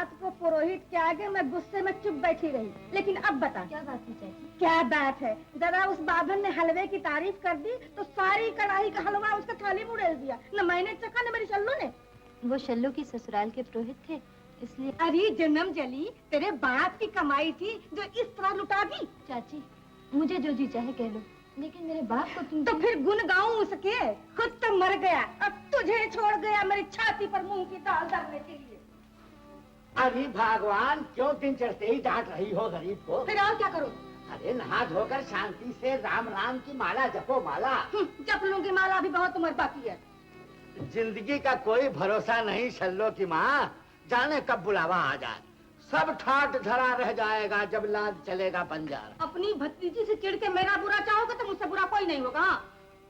रात को पुरोहित के आगे मैं गुस्से में चुप बैठी रही, लेकिन अब बता क्या बात है चाची? क्या बात है? जरा उस बाभन ने हलवे की तारीफ कर दी तो सारी कढ़ाई का हलवा उसका थाली में उड़ेल दिया। न मैंने चखा न मेरी शल्लू ने। वो शल्लू की ससुराल के पुरोहित थे, इसलिए। अरे जन्म जली, तेरे बाप की कमाई थी जो इस तरह लुटा दी। चाची मुझे जो जी चाहे कह लो, लेकिन मेरे बाप को तुम। तो फिर गुन गाऊं उसके? खुद तो मर गया, अब तुझे छोड़ गया मेरी छाती पर मूंग की दाल डालने के लिए। अरे भगवान, क्यों दिन चढ़ते ही डांट रही हो गरीब को? फिर और क्या करूं? अरे नहा धोकर शांति से राम राम की माला जपो। माला जप लूंगी, माला भी बहुत उम्र बाकी है। जिंदगी का कोई भरोसा नहीं शल्लो की माँ, जाने कब बुलावा आ जाए। सब ठाट धरा रह जाएगा जब लाद चलेगा बंजार। अपनी भतीजी से चिढ़ के मेरा बुरा चाहोगे तो मुझसे बुरा कोई नहीं होगा।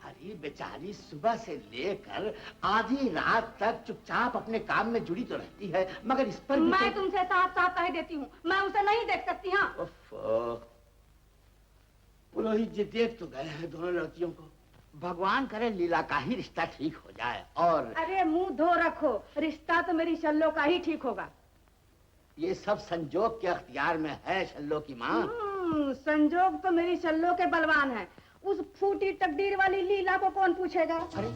अरे बेचारी सुबह से लेकर आधी रात तक चुपचाप अपने काम में जुड़ी तो रहती है, मगर इस पर मैं तुमसे साफ साफ कह देती हूँ, मैं उसे नहीं देख सकती। हाँ पुरोहित जी देख तो गए हैं दोनों लड़कियों को। भगवान करे लीला का ही रिश्ता ठीक हो जाए। और अरे मुंह धो रखो, रिश्ता तो मेरी शल्लो का ही ठीक होगा। ये सब संजोग के अख्तियार में है शल्लो की माँ। संजोग तो मेरी शल्लो के बलवान है, उस फूटी तकदीर वाली लीला को कौन पूछेगा? अरे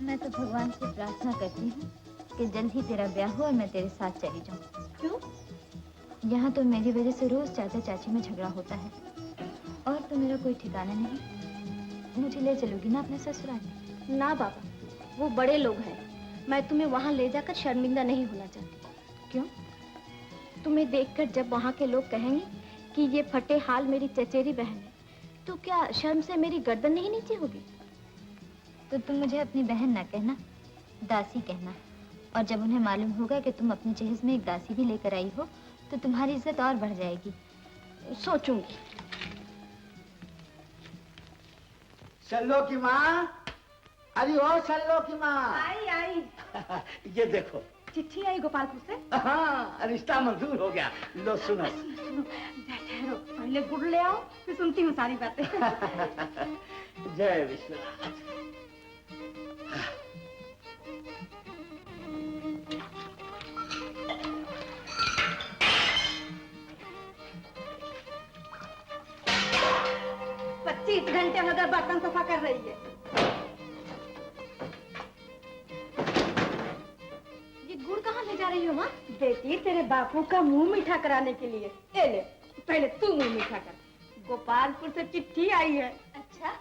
मैं तो भगवान से प्रार्थना करती हूँ कि जल्द ही तेरा ब्याह हो और मैं तेरे साथ चली जाऊँ। क्यों? यहाँ तो मेरी वजह से रोज चाचा चाची में झगड़ा होता है, और तो मेरा कोई ठिकाना नहीं। मुझे ले चलोगी ना अपने ससुराल? ना बाबा, वो बड़े लोग हैं, मैं तुम्हें वहाँ ले जाकर शर्मिंदा नहीं होना चाहती। क्यों? तुम्हें देखकर जब वहाँ के लोग कहेंगे कि ये फटे हाल मेरी चचेरी बहन है, तो क्या शर्म से मेरी गर्दन नहीं नीचे होगी? तो तुम मुझे अपनी बहन ना कहना, दासी कहना। और जब उन्हें मालूम होगा कि तुम अपनी जहेज में एक दासी भी लेकर आई हो, तो तुम्हारी इज्जत और बढ़ जाएगी। सोचूंगी। शल्लो की माँ, अरे ओ शल्लो की माँ। आई आई। ये देखो चिट्ठी आई गोपालपुर से। हाँ, रिश्ता मंजूर हो गया। लो सुनो। सुनो, ठहरो, पहले गुड़ ले आओ, फिर सुनती हूँ सारी बातें। जय विश्वनाथ। घंटे हो गए बर्तन सफा कर रही है। ये गुड़ कहाँ ले जा रही हो माँ? बेटी तेरे बापू का मुंह मीठा कराने के लिए। ये ले, पहले तू मुंह मीठा कर। गोपालपुर से चिट्ठी आई है। अच्छा,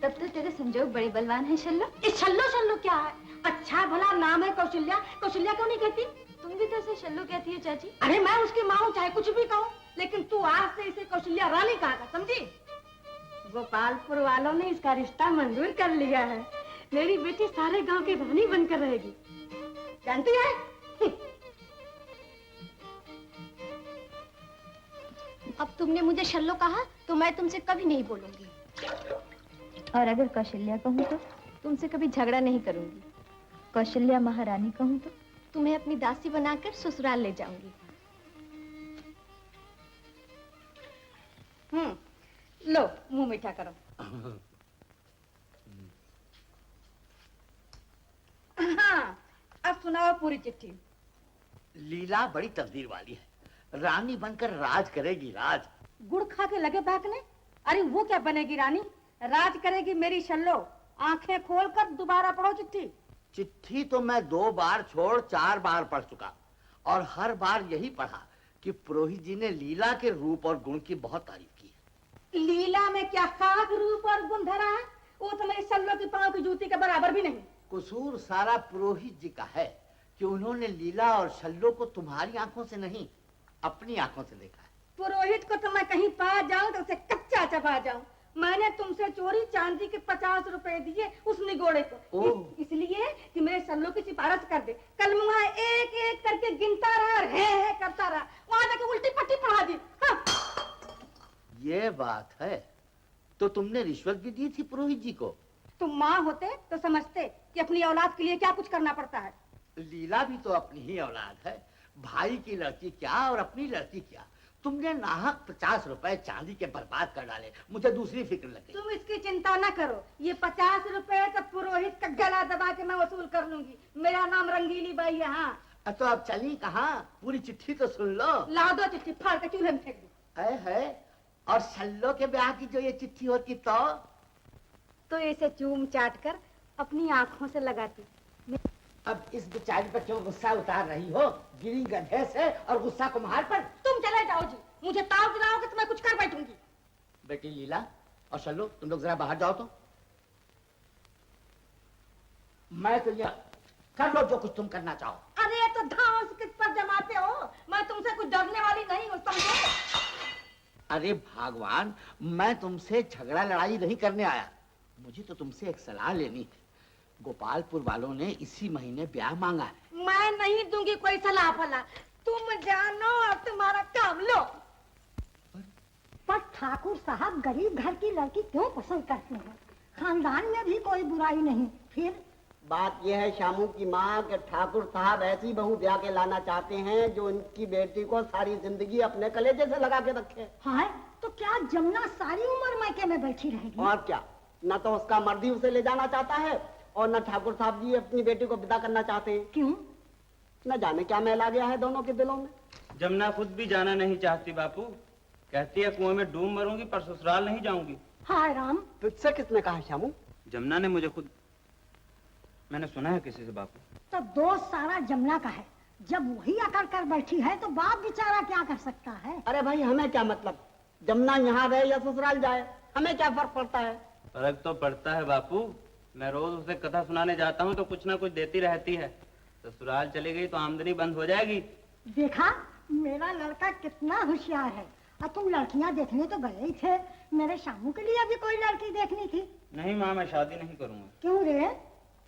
तब तो तेरे संजोग बड़े बलवान हैं शल्लो। ये शल्लो शल्लो क्या है? अच्छा भला नाम है कौशल्या, कौशल्या क्यों नहीं कहती? तुम भी तो इसे शल्लो कहती हो चाची। अरे मैं उसकी माँ हूँ, चाहे कुछ भी कहूँ, लेकिन तू आज से इसे कौशल्या रानी कहा, समझी? गोपालपुर वालों ने इसका रिश्ता मंजूर कर लिया है। मेरी बेटी सारे गांव की रानी बनकर रहेगी, जानती है? अब तुमने मुझे शल्लो कहा तो मैं तुमसे कभी नहीं बोलूंगी। और अगर कौशल्या कहूँ तो? तुमसे कभी झगड़ा नहीं करूंगी। कौशल्या महारानी कहूँ तो? तुम्हें अपनी दासी बनाकर ससुराल ले जाऊंगी। लो मुंह मीठा करो। हाँ, अब सुनाओ पूरी चिट्ठी। लीला बड़ी तकदीर वाली है, रानी बनकर राज करेगी, राज। गुड़ खा के लगे भागने? अरे वो क्या बनेगी रानी, राज करेगी मेरी शल्लो। आंखें खोलकर दोबारा पढ़ो चिट्ठी। चिट्ठी तो मैं 2 बार छोड़ 4 बार पढ़ चुका, और हर बार यही पढ़ा कि पुरोहित जी ने लीला के रूप और गुण की बहुत तारीफ की है। लीला में क्या खास रूप और गुण धरा है? वो तो मेरी शल्लो की पांव की जूती के बराबर भी नहीं। कसूर सारा पुरोहित जी का है कि उन्होंने लीला और शल्लो को तुम्हारी आंखों से नहीं, अपनी आंखों से देखा है। पुरोहित को तो मैं कहीं पा जाऊं तो उसे कच्चा चबा जाऊं। मैंने तुमसे चोरी चांदी के 50 रुपए दिए उस निगोड़े को, इसलिए कि मेरे शल्लो की सिफारिश कर दे। कल मुँह एक एक करके गिनता रहा, है करता रहा, वहां जाके उल्टी पट्टी पढ़ा दी। हाँ। ये बात है, तो तुमने रिश्वत भी दी थी पुरोहित जी को? तुम माँ होते तो समझते कि अपनी औलाद के लिए क्या कुछ करना पड़ता है। लीला भी तो अपनी ही औलाद है, भाई की लड़की क्या और अपनी लड़की क्या। तुमने नाहक 50 रुपए चांदी के बर्बाद कर डाले, मुझे दूसरी फिक्र लगी। तुम इसकी चिंता न करो, ये 50 रुपए तो पुरोहित का गला दबा के मैं वसूल कर लूंगी। मेरा नाम रंगीली बाई है। हाँ। तो अब चली कहाँ? पूरी चिट्ठी तो सुन लो। ला दो चिट्ठी, फाड़ के चूल्हे में फेंक दो। है और शल्लो के ब्याह की जो ये चिट्ठी होती तो इसे चूम चाट कर अपनी आंखों से लगाती। अब इस बेचारी पर क्यों गुस्सा उतार रही हो? गिरी गधे से और गुस्सा कुम्हार पर। तुम चले जाओ जी, मुझे ताव दिलाओगे तो मैं कुछ कर बैठूंगी। बेटी लीला और शल्लो, तुम लोग जरा बाहर जाओ तो। मैं तो यह कर लो जो कुछ तुम करना चाहो। अरे तो धांस किस पर जमाते हो? मैं तुमसे कुछ डरने वाली नहीं हूँ, समझे? अरे भगवान, मैं तुमसे झगड़ा लड़ाई नहीं करने आया। मुझे तो तुमसे एक सलाह लेनी है। गोपालपुर वालों ने इसी महीने ब्याह मांगा है। मैं नहीं दूंगी कोई सलाह फला, तुम जानो अब तुम्हारा काम लो। पर ठाकुर साहब गरीब घर की लड़की क्यों पसंद करते हैं? खानदान में भी कोई बुराई नहीं। फिर बात यह है शामू की माँ कि ठाकुर साहब ऐसी बहू ब्याह के लाना चाहते हैं जो उनकी बेटी को सारी जिंदगी अपने कलेजे से लगा के रखे। हाँ, तो क्या जमुना सारी उम्र मायके में बैठी रहेगी? और क्या, न तो उसका मर्दी उसे ले जाना चाहता है और न ठाकुर साहब जी अपनी बेटी को विदा करना चाहते हैं। क्यों? न जाने क्या मैल आ गया है दोनों के दिलों में। जमुना खुद भी जाना नहीं चाहती बापू, कहती है कुएं में डूब मरूंगी पर ससुराल नहीं जाऊंगी। हाय राम, तुझसे किसने कहा शामू? जमुना ने मुझे खुद, मैंने सुना है किसी से बापू। तो दोष सारा जमुना का है। जब वही अकड़ कर बैठी है तो बाप बेचारा क्या कर सकता है? अरे भाई हमें क्या मतलब, जमुना यहाँ रहे या ससुराल जाए, हमें क्या फर्क पड़ता है? फर्क तो पड़ता है बापू, मैं रोज उसे कथा सुनाने जाता हूँ तो कुछ ना कुछ देती रहती है। ससुराल चली गई तो आमदनी बंद हो जाएगी। देखा, मेरा लड़का कितना होशियार है। और तुम लड़कियां देखने तो गए ही थे, मेरे शामू के लिए भी कोई लड़की देखनी थी। नहीं माँ, मैं शादी नहीं करूंगा। क्यों रे?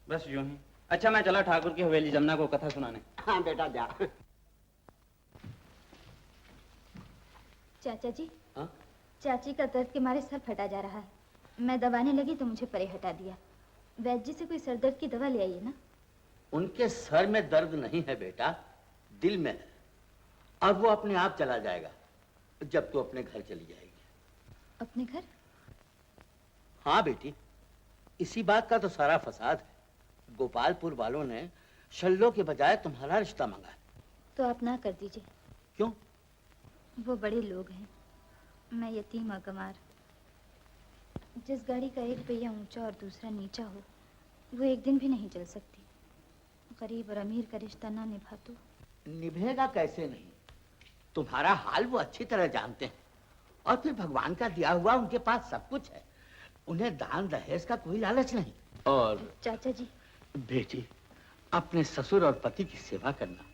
बस यूं ही। अच्छा मैं चला ठाकुर की हवेली जमुना को कथा सुनाने। हाँ बेटा जा। चाचा जी, हाँ? चाची का दर्द के मारे सर फटा जा रहा है। मैं दबाने लगी तो मुझे परे हटा दिया। वैद्य जी से कोई सर दर्द की दवा ले आइए ना। उनके सर में दर्द नहीं है बेटा, दिल में है। और वो अपने आप चला जाएगा जब तू अपने घर चली जाएगी। अपने घर? हाँ बेटी, इसी बात का तो सारा फसाद है। गोपालपुर वालों ने शल्लो के बजाय तुम्हारा रिश्ता मांगा है। तो आप ना कर दीजिए। क्यों? वो बड़े लोग हैं, मैं यतीम और गंवार। जिस गाड़ी का एक पहिया ऊंचा और दूसरा नीचा हो वो एक दिन भी नहीं चल सकती। गरीब और अमीर का रिश्ता ना निभा तो निभेगा कैसे नहीं? तुम्हारा हाल वो अच्छी तरह जानते हैं। और फिर भगवान का दिया हुआ उनके पास सब कुछ है। उन्हें दान दहेज का कोई लालच नहीं। और चाचा जी, बेटी, अपने ससुर और पति की सेवा करना,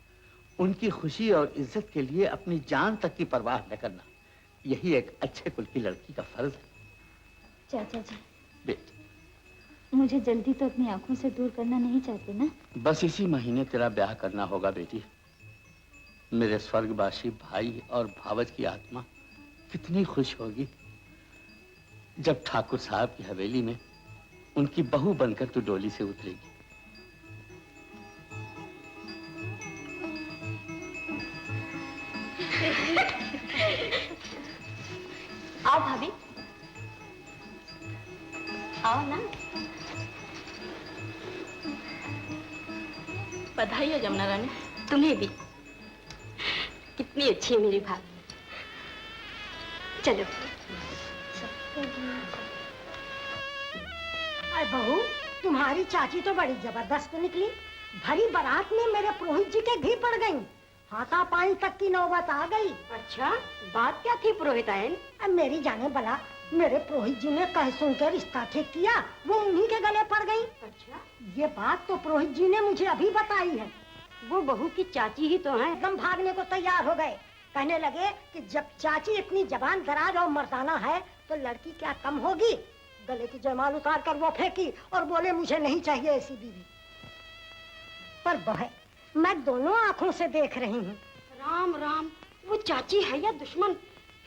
उनकी खुशी और इज्जत के लिए अपनी जान तक की परवाह न करना, यही एक अच्छे कुल की लड़की का फर्ज है। चाचा जी, बेटी, मुझे जल्दी तो अपनी आंखों से दूर करना नहीं चाहते ना? बस इसी महीने तेरा ब्याह करना होगा बेटी। मेरे स्वर्गवासी भाई और भावज की आत्मा कितनी खुश होगी जब ठाकुर साहब की हवेली में उनकी बहू बनकर तू डोली से उतरेगी। आओ भाभी, आओ ना। बधाई हो जमुना रानी। तुम्हें भी। कितनी अच्छी है मेरी भाभी। चलो। अरे बहू, तुम्हारी चाची तो बड़ी जबरदस्त निकली। भरी बारात में मेरे पुरोहित जी के घी पड़ गई। हाथापाई तक की नौबत आ गई। अच्छा, बात क्या थी पुरोहित आयन? अब मेरी जाने भला, मेरे पुरोहित जी ने कह सुन कर रिश्ता ठीक किया, वो उन्हीं के गले पड़ गई। अच्छा, ये बात तो पुरोहित जी ने मुझे अभी बताई है। वो बहू की चाची ही तो है। एकदम भागने को तैयार हो गए। कहने लगे कि जब चाची इतनी जबान दराज और मर्दाना है तो लड़की क्या कम होगी। गले की जयमाल उतार कर वो फेंकी और बोले मुझे नहीं चाहिए ऐसी बीवी। पर बहे, मैं दोनों आंखों से देख रही हूँ। राम राम, वो चाची है या दुश्मन?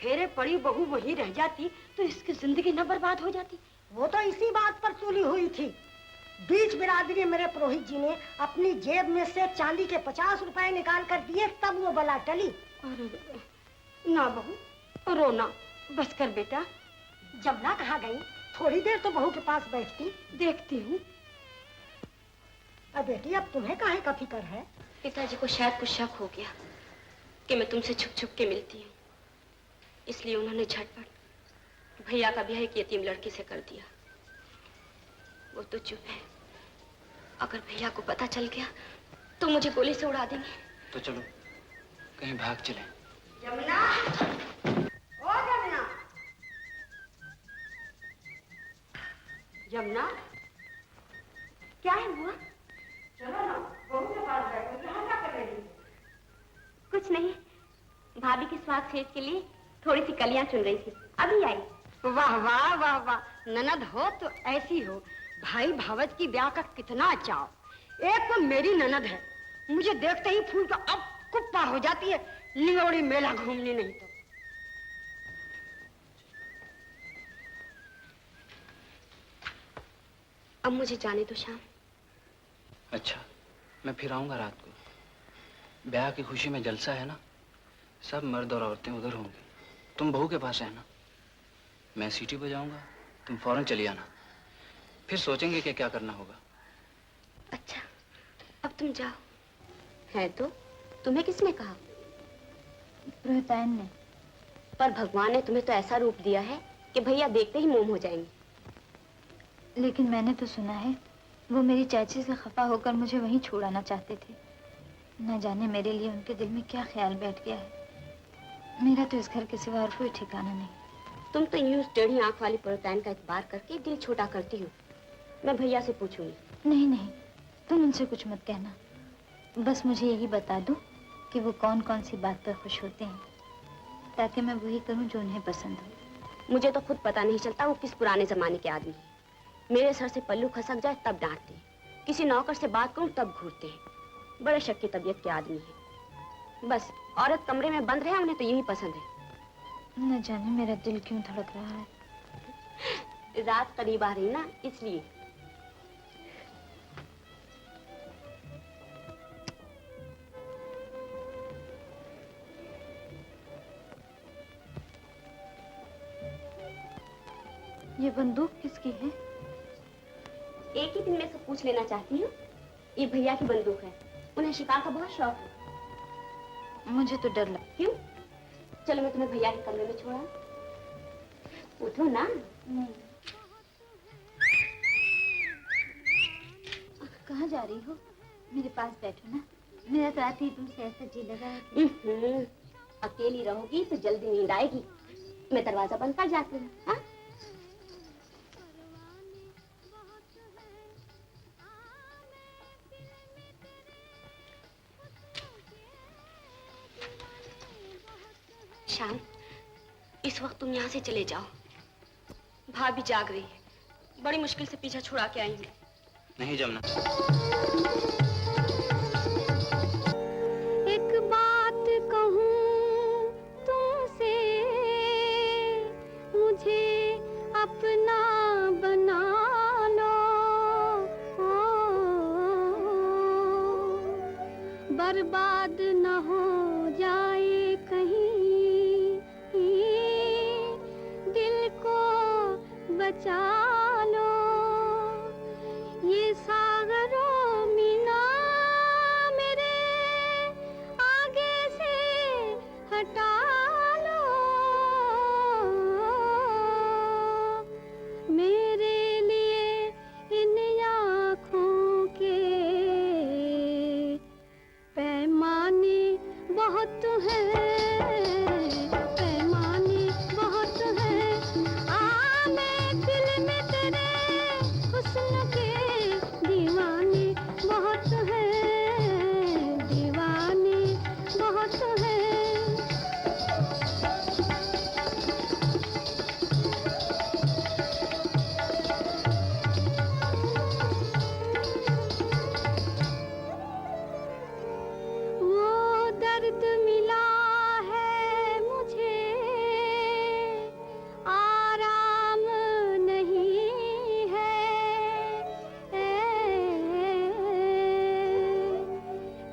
फेरे पड़ी बहू वहीं रह जाती तो इसकी जिंदगी न बर्बाद हो जाती। वो तो इसी बात पर तुली हुई थी। बीच बिरादरी मेरे पुरोहित जी ने अपनी जेब में से चांदी के 50 रुपए निकाल कर दिए, तब वो बला टली। अरे ना बहू, रोना बस कर बेटा। जमुना कहाँ गई? थोड़ी देर तो बहू के पास बैठती। देखती हूँ। अब बेटी, अब तुम्हें काहे का फिक्र है? पिताजी को शायद कुछ शक हो गया कि मैं तुमसे छुप छुप के मिलती हूँ, इसलिए उन्होंने झटपट भैया का ब्याह एक यतीम लड़की से कर दिया। वो तो चुप है, अगर भैया को पता चल गया तो मुझे गोली से उड़ा देंगे। तो चलो कहीं भाग चले। जमुना, ओ जमुना, जमुना, क्या है बुआ? चलो ना, बहू के पास बैठो। यहाँ क्या कर रही है? कुछ नहीं, भाभी के स्वाद सेज के लिए थोड़ी सी कलियां चुन रही थी, अभी आई। वाह वाह वाह वाह, ननद हो तो ऐसी हो। भाई भावज की ब्याह का कितना चाव। एक तो मेरी ननद है, मुझे देखते ही फूल का अब कुप्पा हो जाती है, लियोड़ी मेला घूमने नहीं तो। अब मुझे जाने दो श्याम। अच्छा, मैं फिर आऊंगा रात को। ब्याह की खुशी में जलसा है ना, सब मर्द और औरतें उधर होंगे। तुम बहू के पास रहना, मैं सीटी बजाऊंगा, तुम फौरन चली आना। फिर सोचेंगे कि क्या करना होगा। अच्छा, अब तुम जाओ। है तो तुम्हें किसने कहा? पुरोहितायन ने। पर भगवान ने तुम्हें तो ऐसा रूप दिया है कि भैया देखते ही मोम हो जाएंगे। लेकिन मैंने तो सुना है वो मेरी चाची से खफा होकर मुझे वहीं छोड़ाना चाहते थे। न जाने मेरे लिए उनके दिल में क्या ख्याल बैठ गया है। मेरा तो इस घर के सिवा और कोई ठिकाना नहीं। तुम तो यूं टेढ़ी आंख वाली पुरोहितायन का इतबार करके दिल छोटा करती हो। मैं भैया से पूछूंगी। नहीं नहीं, तुम उनसे कुछ मत कहना। बस मुझे यही बता दो कि वो कौन कौन सी बात पर खुश होते हैं, ताकि मैं वही करूं जो उन्हें पसंद हो। मुझे तो खुद पता नहीं चलता वो किस पुराने जमाने के आदमी है। मेरे सर से पल्लू खसक जाए तब डांटते हैं, किसी नौकर से बात करूं तब घूरते हैं। बड़े शक की तबीयत के आदमी है। बस औरत कमरे में बंद रहे, उन्हें तो यही पसंद है। न जाने मेरा दिल क्यों धड़क रहा है। रात करीब आ रही ना, इसलिए। ये बंदूक किसकी है? एक ही दिन में से पूछ लेना चाहती हूँ। ये भैया की बंदूक है, उन्हें शिकार का बहुत शौक है। मुझे तो डर लगा। क्यों? चलो मैं तुम्हें भैया के कमरे में छोड़ा। उठो ना। कहाँ जा रही हो? मेरे पास बैठो ना। मेरा तो आते ही तुमसे ऐसा जी लगा है। अकेली रहोगी तो जल्दी नींद आएगी। मैं दरवाजा बंद कर जाती हूँ। हाँ? शाम, इस वक्त तुम यहाँ से चले जाओ। भाभी जाग रही है, बड़ी मुश्किल से पीछा छुड़ा के आई हूँ। नहीं जमुना। एक बात कहूँ तुमसे, मुझे अपना बना लो। बर्बाद न हो जाए कहीं, दिल को बचा लो। ये सागरों मीना मेरे आगे से हटा लो। मेरे लिए इन आँखों के पैमाने बहुत हैं, पैमाने बहुत हैं। मैं दिल में तेरे हुस्न के दीवाने बहुत हैं, दीवाने बहुत हैं। वो दर्द मिला है मुझे, आराम नहीं है।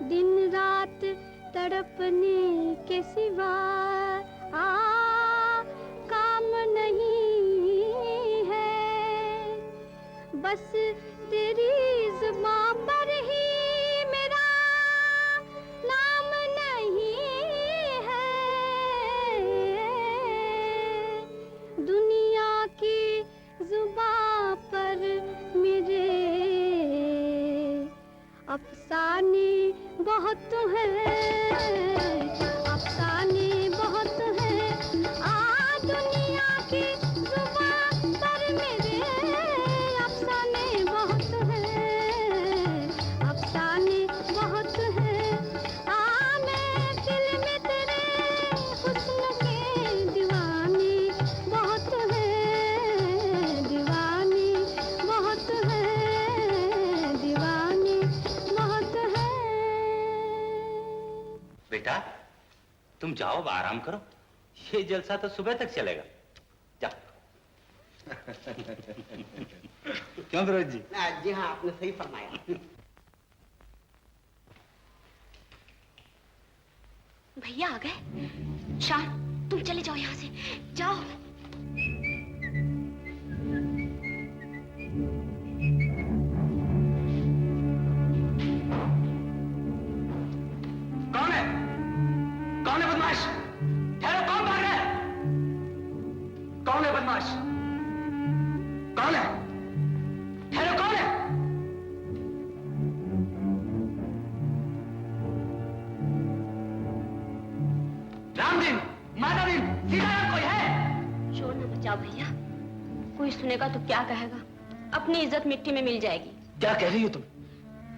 दिन रात तड़पने के सिवा काम नहीं है। बस तेरी जुबां पर ही मेरा बहुत हैं, अफसाने बहुत हैं। दुनिया की जुबां पर मेरे अफसाने बहुत हैं, अफसाने बहुत हैं। मैं दिल में तेरे हुस्न के दीवाने बहुत हैं, दीवाने बहुत हैं, दीवाने बहुत हैं। बेटा तुम जाओ, अब आराम करो। ये जलसा तो सुबह तक चलेगा। जाओ। क्यों फिरोज जी? जी हाँ, आपने सही फरमाया। भैया आ गए। शान तुम चले जाओ यहाँ से, जाओ। कौन है? कौन है बदमाश? ठहरो, कौन भाग रहा है? कौन है बदमाश? कौन है? ठहरो, कौन है? रामदीन, माधवदीन, सीताराम कोई है? शोर न मचाओ भैया, कोई सुनेगा तो क्या कहेगा। अपनी इज्जत मिट्टी में मिल जाएगी। क्या कह रही हो तुम?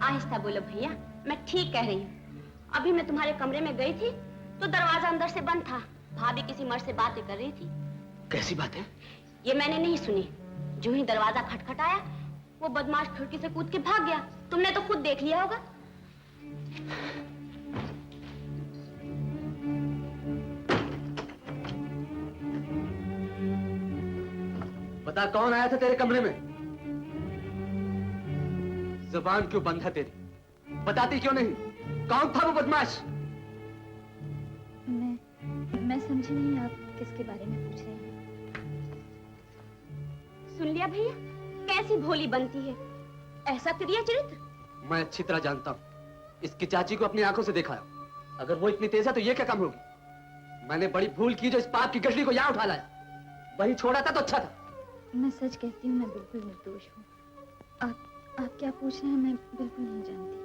आहिस्ता बोलो भैया, मैं ठीक कह रही हूँ। अभी मैं तुम्हारे कमरे में गई थी तो दरवाजा अंदर से बंद था। भाभी किसी मर्द से बातें कर रही थी। कैसी बात है? ये मैंने नहीं सुनी। जो ही दरवाजा खटखटाया वो बदमाश खिड़की से कूद के भाग गया। तुमने तो खुद देख लिया होगा। बता, कौन आया था तेरे कमरे में? जुबान क्यों बंद है तेरी? बताती क्यों नहीं? कौन था वो बदमाश? मैं समझी नहीं आप किसके बारे में पूछ रहे हैं। सुन लिया भैया, कैसी भोली बनती है। ऐसा क्रिया चरित्र। मैं अच्छी तरह जानता हूँ। इसकी चाची को अपनी आंखों से देखा है। अगर वो इतनी तेज है तो ये क्या काम होगी? मैंने बड़ी भूल की जो इस पाप की गठरी को यहाँ उठा लाया। वही छोड़ा था तो अच्छा था। मैं सच कहती हूँ, मैं बिल्कुल निर्दोष हूँ। आप क्या पूछ रहे हैं मैं बिल्कुल नहीं जानती।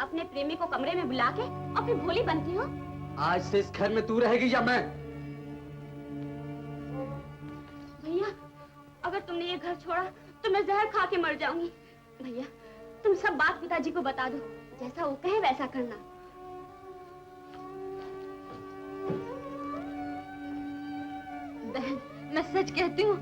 अपने प्रेमी को कमरे में बुला के और फिर भोली बनती हो। आज से इस घर में तू रहेगी या मैं? भैया अगर तुमने ये घर छोड़ा तो मैं जहर खा के मर जाऊंगी। भैया तुम सब बात पिताजी को बता दो, जैसा वो कहे वैसा करना। बहन मैं सच कहती हूँ,